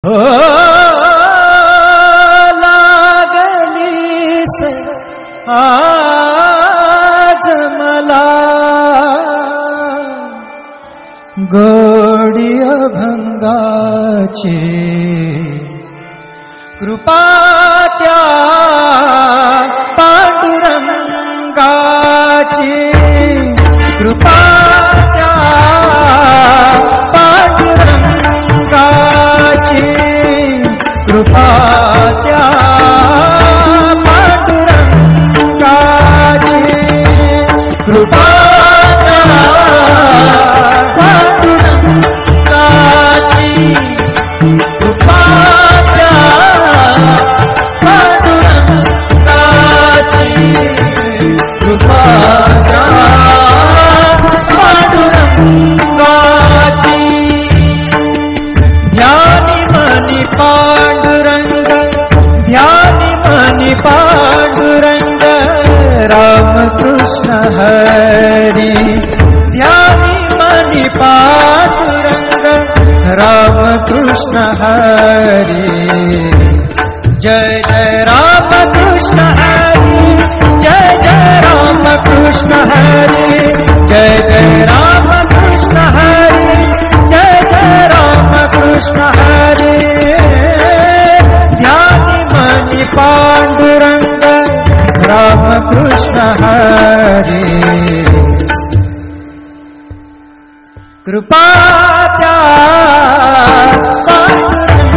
हो लागलीस आज मला गोडी अभंगाची कृपा त्या पांडुरंगाची कृपा त्या पांडुरंगाची कृपा त्या पांडुरंगाची कृपा त्या पांडुरंगाची कृपा त्या पांडुरंगाची कृपा त्या पांडुरंगाची ध्यानी मनी पांडुरंग ध्यानी मनी पांडुरंग रामकृष्ण हरी ध्यानी मनी पांडुरंग रामकृष्ण हरी जय जय रामकृष्ण हरी जय जय रामकृष्ण हरी जय जय रामकृष्ण हरी जय जय रामकृष्ण हरी ध्यानी मनी पांडुरंग रामकृष्ण हरी कृपा त्या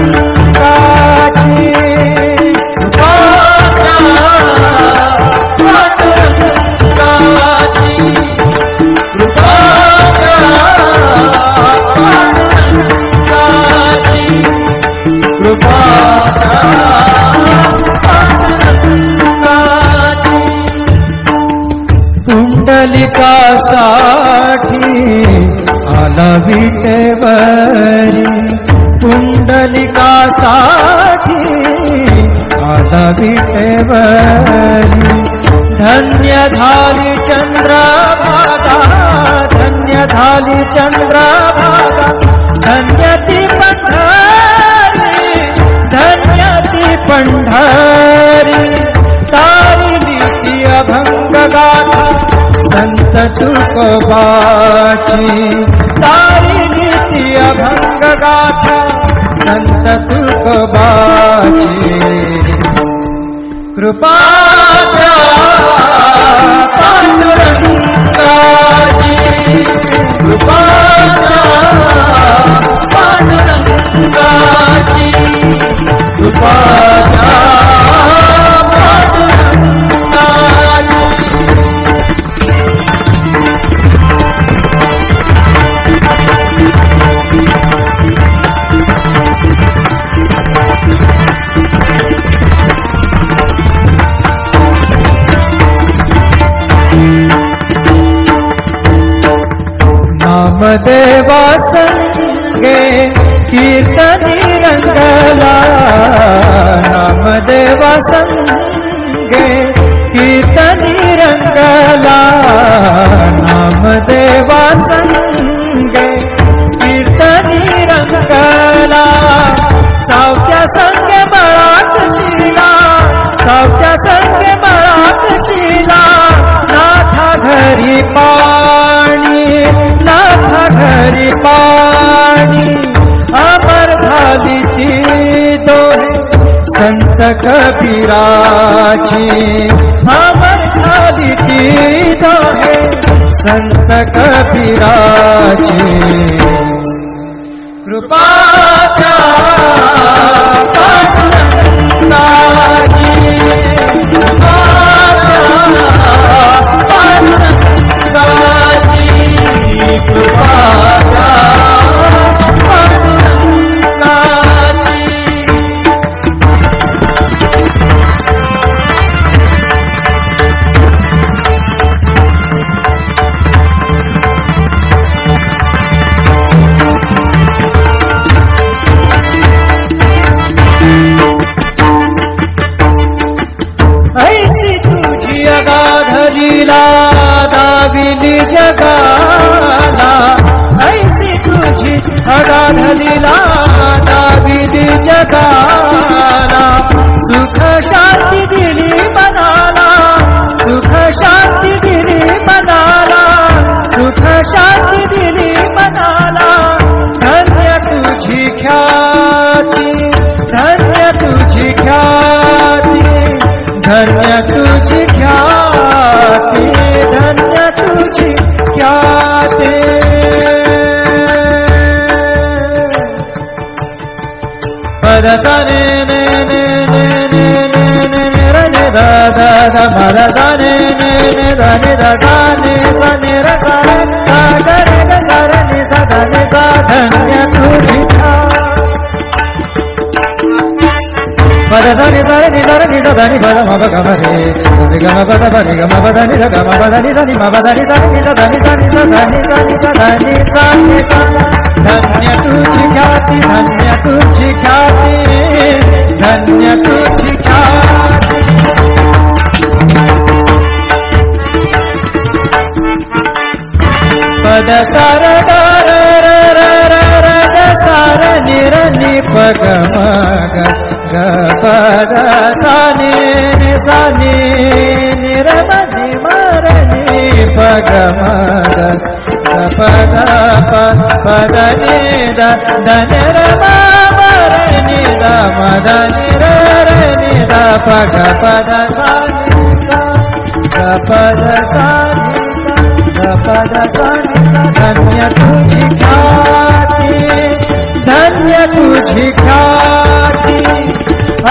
पांडुरंगाची कृपा त्या पांडुरंगाची कृपा त्या पांडुरंगाची कृपा त्या पांडुरंगाची पुंडलिकासाठी आला विटेवरी पुंडलिकासाठी आला विटेवरी धन्य झाली चंद्रभागा धन्य झाली चंद्रभागा धन्य ती पंढरी धन्य ती पंढरी तारिली ती अभंग गाथा संत तुकोबाची तारिली ती अभंग गाथा संत तुकोबाची कृपा त्या पांडुरंगाची कृपा त्या पांडुरंगाची कृपा त्या पांडुरंगाची नामदेवा संगे कीर्तनी रंगला नामदेवा संगे कीर्तनी रंगला नामदेवा संगे कीर्तनी रंगला सावत्या संगे बळात शिला सावत्या संगे बळात शिला नाथा घरी पाणी नाथा घरी पाणी अमर झाली ती दोहे संत कबीराची अमर झाली ती दोहे संत कबीराची कृपा त्या पांडुरंगाची कृपा त्या पांडुरंगाची कृपा त्या पांडुरंगाची जगाला, सुख शांती दिली मनाला, सुख शांती दिली मनाला, सुख शांती दिली मनाला. धन्य तुझी ख्याती, धन्य तुझी ख्याती, धन्य तुझी ख्याती, धन्य तुझी ख्याती. पद सा ने ने ने ने ने ने ने रे ने दा दा दा पद सा ने ने ने दा ने दा सा ने सा ने रे सा रे सा गा रे गा सा रे ने सा धा ने सा. धन्य तुझी पद सा ने सा रे नि सा रे नि सा धा नि पद म प ग म रे सा रे ग म प द प रे ग म प द नि सा ग म प द नि सा नि म प द नि सा नि सा धा नि सा नि सा धा नि सा नि सा धा नि सा नि सा. धन्य तुझी ख्याती, धन्य तुझी ख्याती, धन्य तुझी ख्याती. पद सार ग र र र र र ग सार नि र नि प ग म ग ग पद सा नि नि सा नि नि र म नि म र नि प ग म ग प द प प द नि द द नि र म म र नि द म द नि र र नि द प ग प द सा नि सा ग प द सा नि सा ग प द सा नि सा. धन्य तुझी ख्याती, धन्य तुझी ख्याती.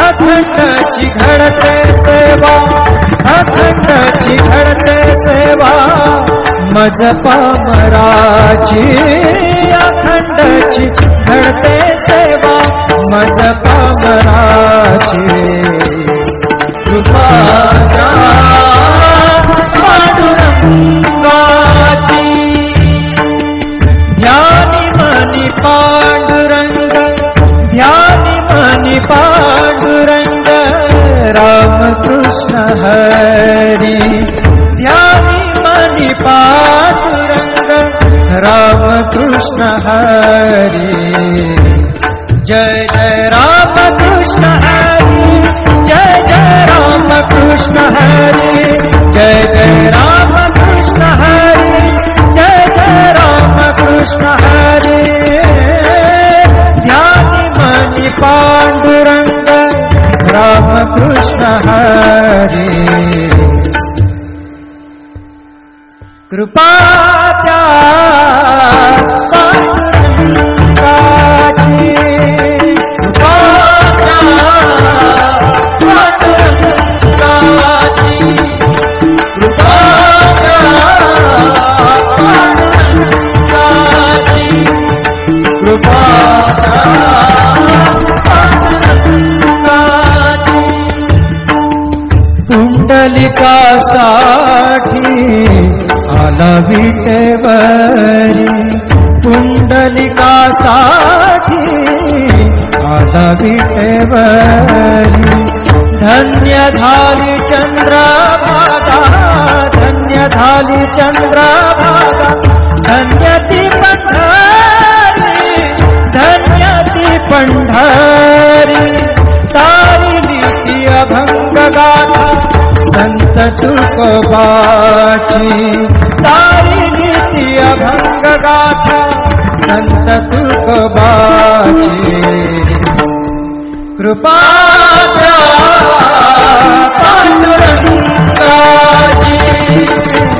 अखंडची घडते सेवा, अखंडची घडते सेवा, मज पामराची. अखंडची घडते सेवा, मज पामराची. कृपा द्या पांडुरंगाची. ध्यानी मनी पांडुरंग, ध्यानी मनी पांडुरंग, रामकृष्ण हरी. ध्यानी मनी पांडुरंग, रामकृष्ण हरी. जय जय रामकृष्ण हरी, जय जय रामकृष्ण हरी, जय जय रामकृष्ण हरी, जय जय रामकृष्ण हरी. ध्यानी मनी पांडुरंग, रामकृष्ण हरी. कृपा द्या पांडुरंगाची. कृपा द्या पांडुरंगाची. कृपा द्या पांडुरंगाची. कृपा द्या पांडुरंगाची. पुंडलिकासाठी आला विटेवरी. पुंडलिकासाठी आला विटेवरी. धन्य झाली चंद्रभागा, धन्य झाली चंद्रभागा, धन्य ती पंढरी, धन्य ती पंढरी. तारिली ती अभंग गाथा संत तुकोबाची. तारिली ती अभंग गाथा संत तुकोबाची. कृपा द्या पांडुरंगाची.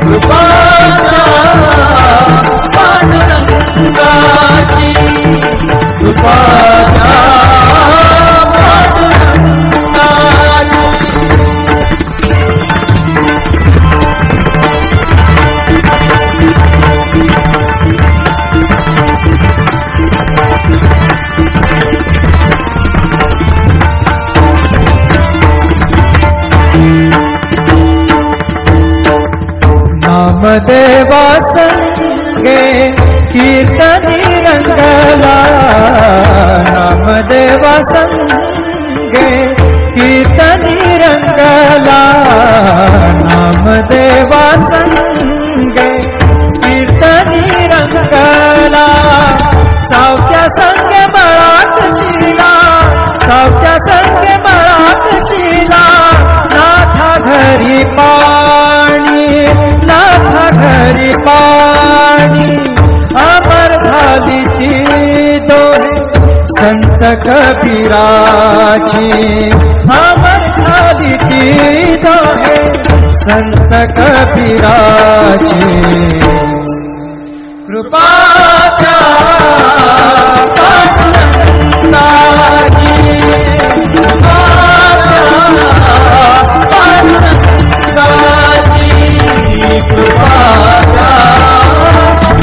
कृपा द्या पांडुरंगाची. कृपा द्या पांडुरंगाची. नामदेवा संगे कीर्तनी रंगला. नामदेवा संगे कीर्तनी रंगला. नामदेवा संगे कीर्तनी रंगला. सावत्या संगे बळात शिला, सावत्या संगे मळात शिला नाथा घरी पाणी नाथा घरी पाणी अमर झाली ती दोहे संत कबीराची अमर झाली ती दोहे संत कबीराची कृपा त्या पांडुरंगाची कृपा त्या पांडुरंगाची कृपा त्या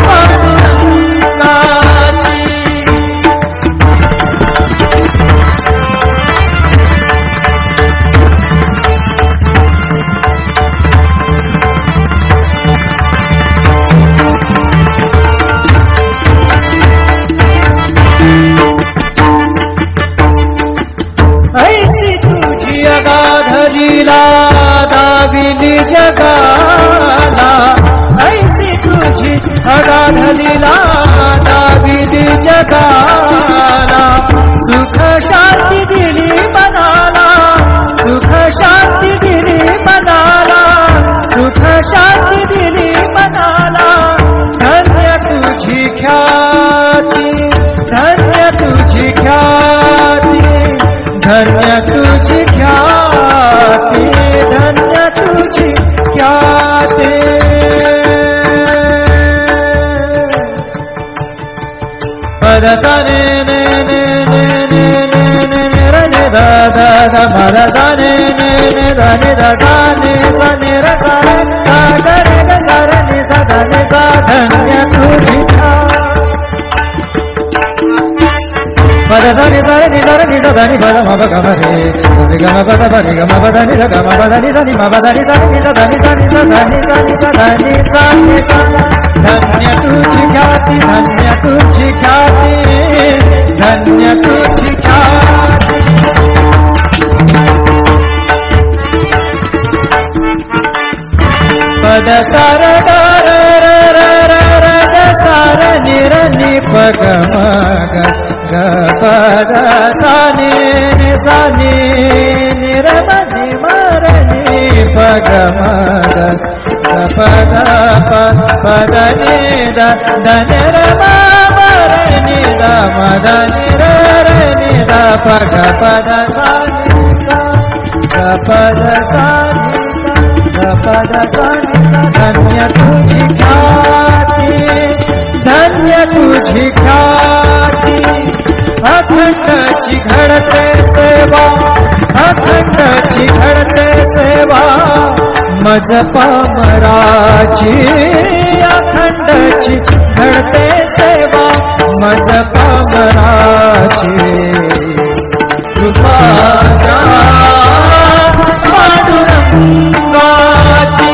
पांडुरंगाची ऐसी तुझी अगाधलीला दाविली जगाला ऐसी तुझी अगाधलीला दाविली जगाला सुख शांती दिली मनाला सुख शांती दिली मनाला सुख शांती दिली मनाला धन्य तुझी ख्याती धन्य तुझी ख्याती धन्य तुझी ख्याती धन्य तुझी ख्याती पदसा ने ने ने ने ने ने ने ने रे ने दा दा दा पदसा ने ने ने दा ने दा सा ने सा ने रे सा रे सा गा रे गा सा रे ने सा दा ने सा धन्य तुझी पदसा ने सा रे ने सा रे ने सा दा ने सा दा मा गा मा रे सा रे गा मा पा दा पा रे गा मा पा दा ने सा गा मा पा दा ने सा नि मा पा दा ने सा ने सा दा ने सा ने सा दा ने सा ने सा दा ने सा ने सा धन्य तुझी ख्याति धन्य तुझी ख्याति धन्य तुझी ख्याति पद सार दार र र र र ग सार निर नि प ग म ग ग पद सा नि नि सा नि निर म नि म र नि प ग म ग प द प प द नि द द नि र म म र नि द म द नि र र नि द प ग प द सा नि सा ग प द सा नि सा ग प द सा नि सा धन्य तुझी ख्याति धन्य तुझी ख्याति अखंडची घडते सेवा अखंडची घडते सेवा मज पामराची अखंडची घडते सेवा मज पामराची कृपा पांडुरंगाची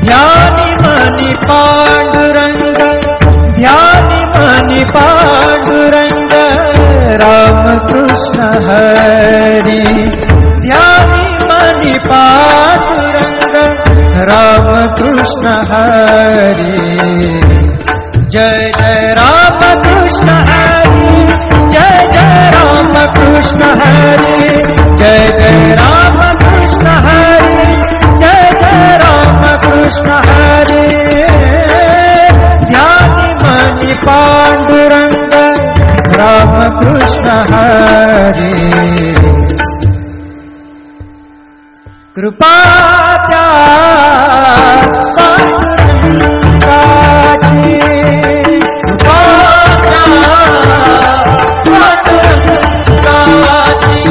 ध्यानी मनी पांडुरंग ध्यानी मनी पांडुरंग राम कृष्ण हरी ध्यानी मनी पांडुरंग राम कृष्ण हरी जय जय राम कृष्ण हरी जय जय राम कृष्ण हरी जय जय राम कृष्ण हरी जय जय राम कृष्ण हरी ध्यानी मनी पांडुरंग राम कृष्ण हरी कृपा त्या पांडुरंगाची कृपा त्या पांडुरंगाची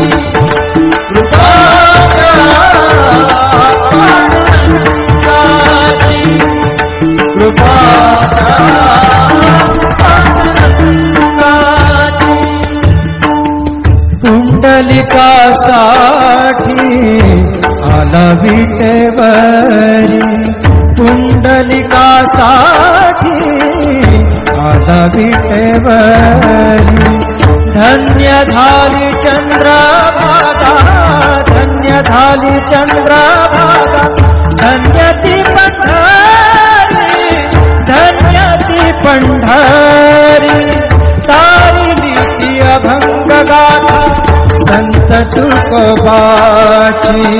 कृपा त्या पांडुरंगाची कृपा त्या पांडुरंगाची पुंडलिकासाठी आला विटेवरी पुंडलिकासाठी आला विटेवरी धन्य झाली चंद्रभागा धन्य झाली चंद्रभागा धन्य ती पंढरी धन्य ती पंढरी तारिली ती अभंग गाथा संत तुकोबाची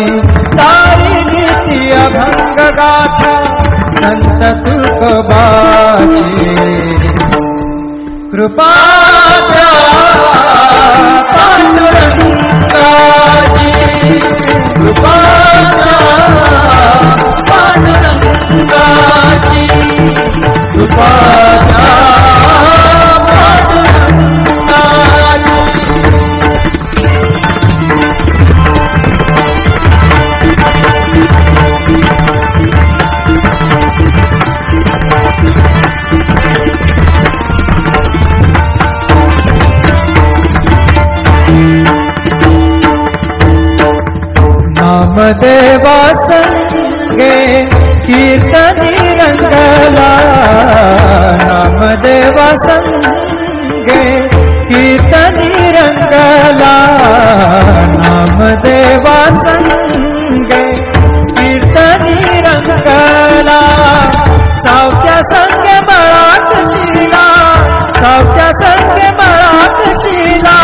तारी नीती अभंग गाथा संत तुकोबाची कृपा द्या पांडुरंगाची कृपा द्या पांडुरंगाची कृपा द्या नामदेवा संगे कीर्तनी रंगला नामदेवा संगे कीर्तनी रंगला नामदेवा संगे कीर्तनी रंगला सावत्या संगे बळात शिला सावत्या संगे बळात शिला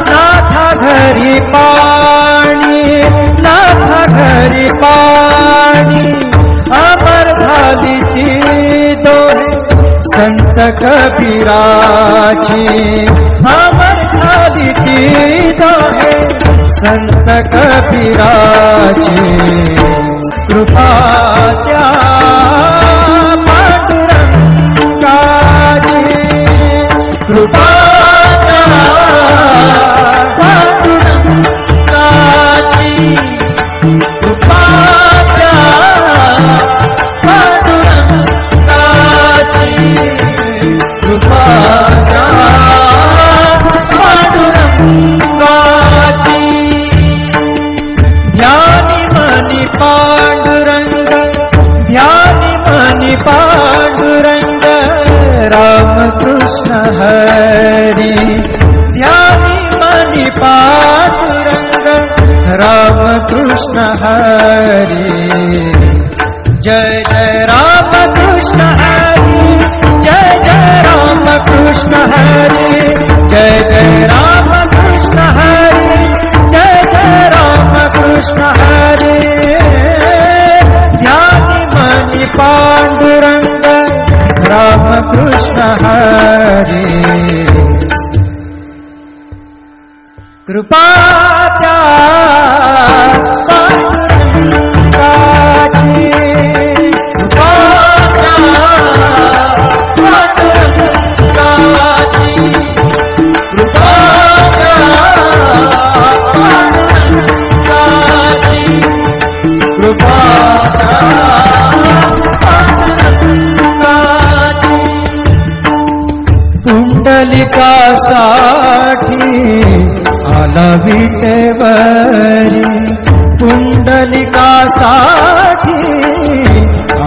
नाथा घरी पाणी नाथा घरी पाणी अमर झाली ती दोहे संत कबीराची अमर झाली ती दोहे संत कबीराची कृपा त्या पांडुरंगाची कृपा पांडुरंग राम कृष्ण हरी ध्यानी मनी पांडुरंग राम कृष्ण हरी जय जय राम कृष्ण हरी जय जय राम कृष्ण हरी जय जय राम कृष्ण हरी जय जय राम कृष्ण हरी ध्यानी मनी पांडुरंग राम कृष्ण हरी कृपा त्या पांडुरंगाची कृपा त्या पांडुरंगाची कृपा त्या पांडुरंगाची कृपा पुंडलिकासाठी आला विटेवरी पुंडलिकासाठी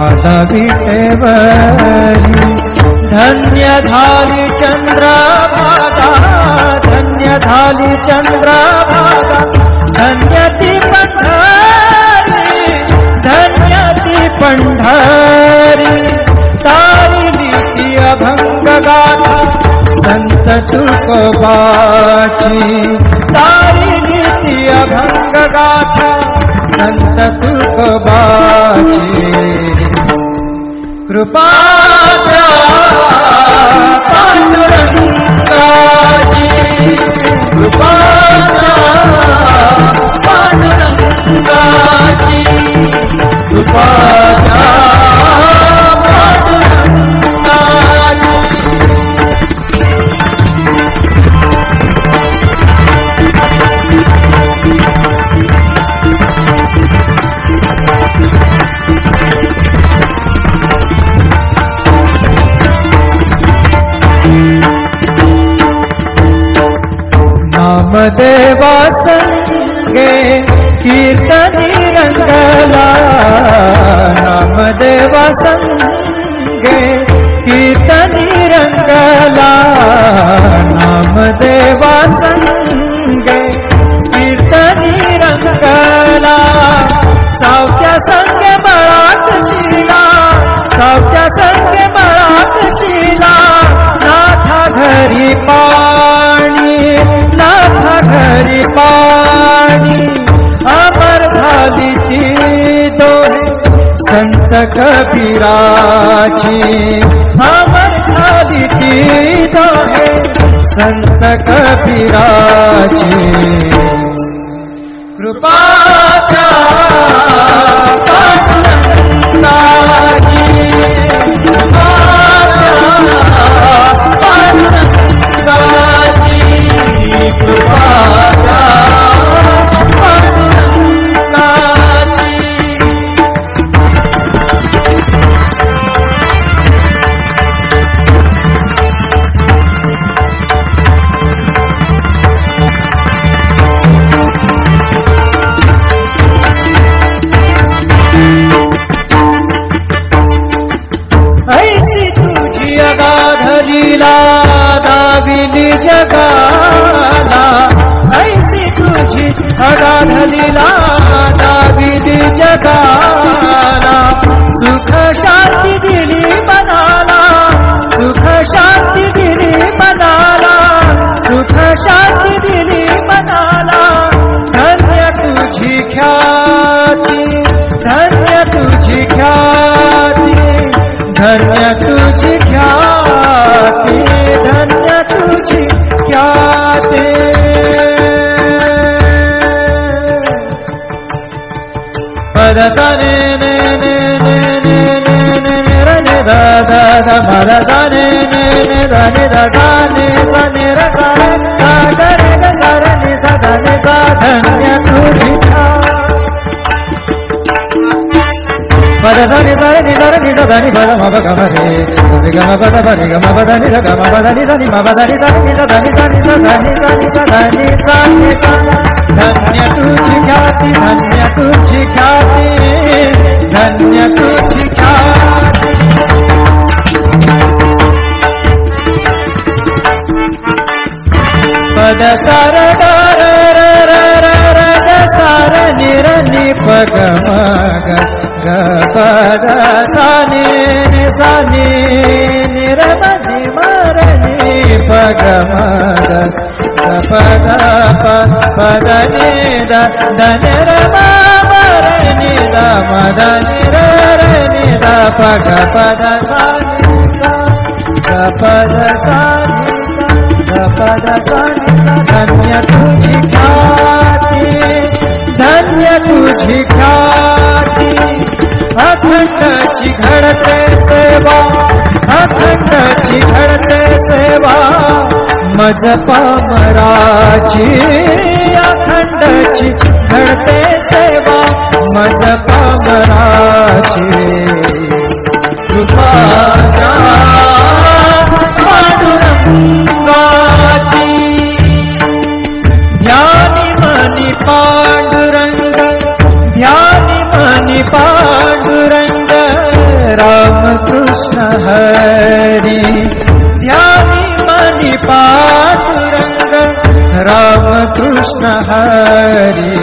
आला विटेवरी धन्य झाली चंद्रभागा धन्य झाली चंद्रभागा धन्य ती पंढरी धन्य ती पंढरी तारी नीती अभंग गाथा संत तुकोबाची तारी नीती अभंग गाथा संत तुकोबाची कृपा द्या पांडुरंगाची कृपा द्या पांडुरंगाची कृपा द्या नामदेवा संगे कीर्तनी रंगला नामदेवा संगे कीर्तनी रंगला नामदेवा संगे कीर्तनी रंगला सावत्या संगे बळात शिला सावत्या संगे बळात शिला नाथा घरी पाणी कबीराची अमर झाली ती दोहे संत कबीराची कृपा त्या पांडुरंगाची कृपा त्या पांडुरंगाची कृपा त्या पांडुरंगाची ऐसी तुझी अगाध लीला दाविली जगाला ऐसी तुझी अगाध लीला दाविली जगाला सुख शांती दिली मनाला सुख शांती दिली मनाला सुख शांती दिली मनाला धन्य तुझी ख्याती धन्य तुझी ख्याती धन्य तुझी ख्याती धन्य तुझी ख्याती पद साने ने ने ने ने ने ने रे ने दा दा दा पद साने ने ने दा ने दा साने साने रे सारे सा गा रे गा सा रे नि सा धा नि सा धन्य तुझी ख्याती पद साने सारे नि सारे नि सा धा नि पद म प ग म रे सा रे ग म प द प रे ग म प द नि ध ग म प द नि ध नि म प द नि सा नि ध ध नि सा नि सा धा नि सा नि सा धा नि सा नि सा धन्य तुझी ख्याती धन्य तुझी ख्याती धन्य तुझी ख्याती पद सार ग र र र र र ग सार नि र नि प ग म ग ग प द सा नि नि सा नि नि र म नि म र नि प ग म ग ग प द प प द नि द द नि र म म र नि द म द नि र र नि द प ग प द सा नि सा ग प द सा नि सा ग प द सा नि सा धन्य तुझी ख्याती धन्य तुझी ख्याती अखंडची घडते सेवा अखंडची घडते सेवा मज पामराची अखंडची घडते सेवा मज पामराची कृपा त्या पांडुरंगाची ध्यानी मनी पांडुरंग ध्यानी मनी पांडुरंग राम कृष्ण हरी ध्यानी मनी पांडुरंग राम कृष्ण हरी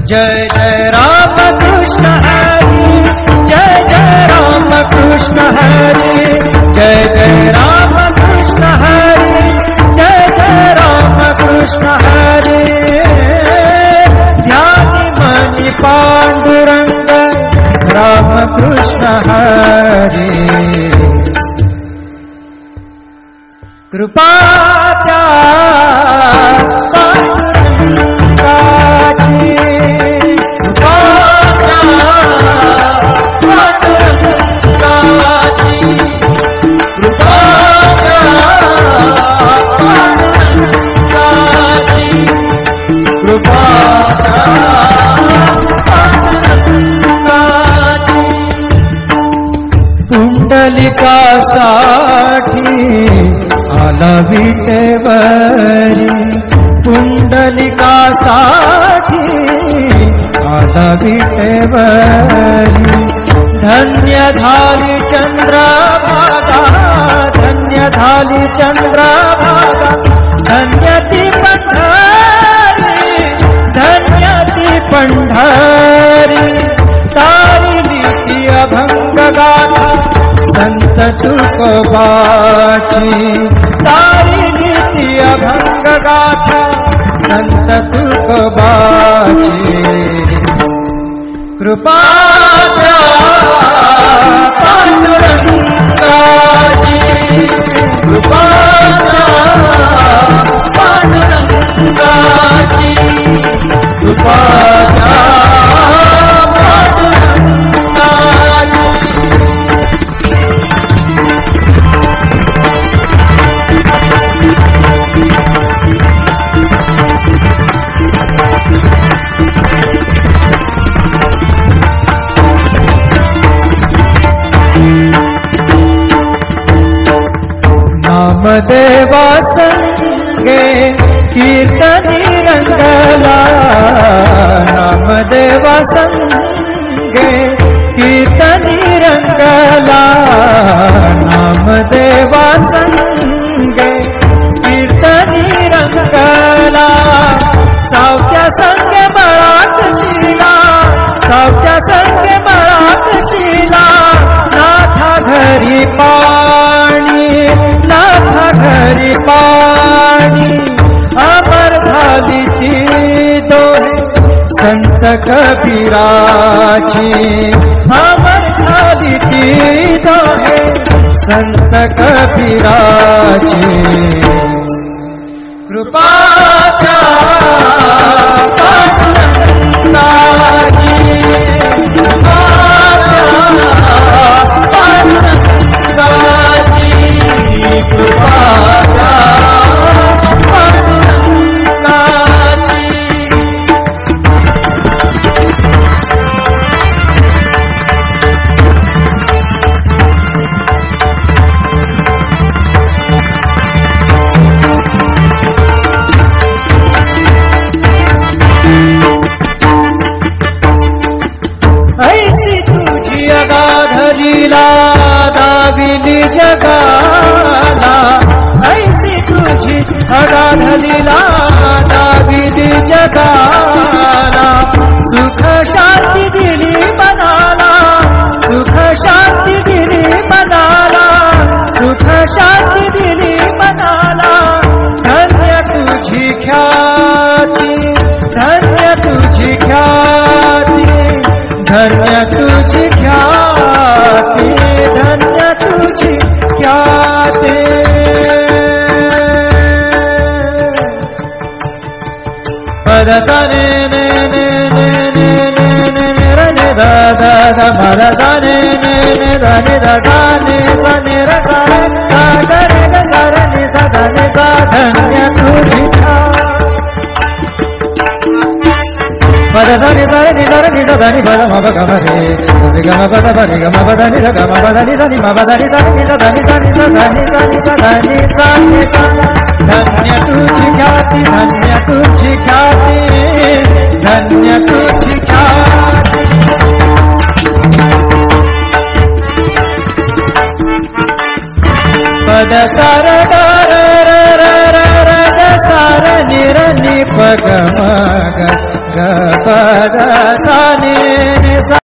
जय जय राम कृष्ण हरी जय जय राम कृष्ण हरी जय जय राम कृष्ण हरी जय जय राम कृष्ण हरी ध्यानी मनी पांडुरंग राम कृष्ण हरी कृपा त्या पांडुरंगाची कृपा त्या पांडुरंगाची कृपा त्या पांडुरंगाची कृपा त्या पांडुरंगाची पुंडलिकासाठी आला विटेवरी पुंडलिकासाठी आला विटेवरी धन्य झाली चंद्रभागा धन्य झाली चंद्रभागा धन्य ती पंढरी धन्य ती पंढरी तारिली ती अभंग गाथा संत तुकोबाची तारिली ती अभंग गाथा संत तुकोबाची कृपा पांडुरंगाची कृपा पांडुरंगाची कृपा नामदेवा संगे कीर्तनी रंगला नामदेवा संगे कीर्तनी रंगला नामदेवा संगे कीर्तनी रंगला सावत्या संगे बळात शिला सावत्या संगे बळात शिला नाथा घरी पाणी नाथा घरी पाणी अमर झाली ती दोहे संत कबीराची अमर झाली ती दोहे संत कबीराची कृपाच्या पांडुरंगाची ऐसी तुझी अगाधलीला दाविली जगाला ऐसी तुझी अगाधलीला दाविली जगाला सुख शांती दिली मनाला सुख शांती दिली मनाला सुख शांती दिली मनाला धन्य तुझी ख्याती धन्य तुझी ख्याती धन्य तुझी ख्याती धन्य तुझी ख्याती पद सने ने ने ने ने ने ने रे ने दा दा दा पद सने ने ने दा ने दा सा ने सा ने रा सा सा गा रे गा सा रे ने सा धा ने सा धन्य तुझी ख्याती पद धनि धनि नि धनि नि धनि पद म प ग म रे रे ग म प द प रे ग म प द नि ग म प द नि धनि म प द नि सा नि ध धनि सा नि सा धनि सा नि सा धनि सा नि सा धन्य तुझी ख्याति धन्य तुझी ख्याति धन्य तुझी ख्याति पद सर ग र र र र र ग सर नि र नि प ग म ग ग प द सा नि सा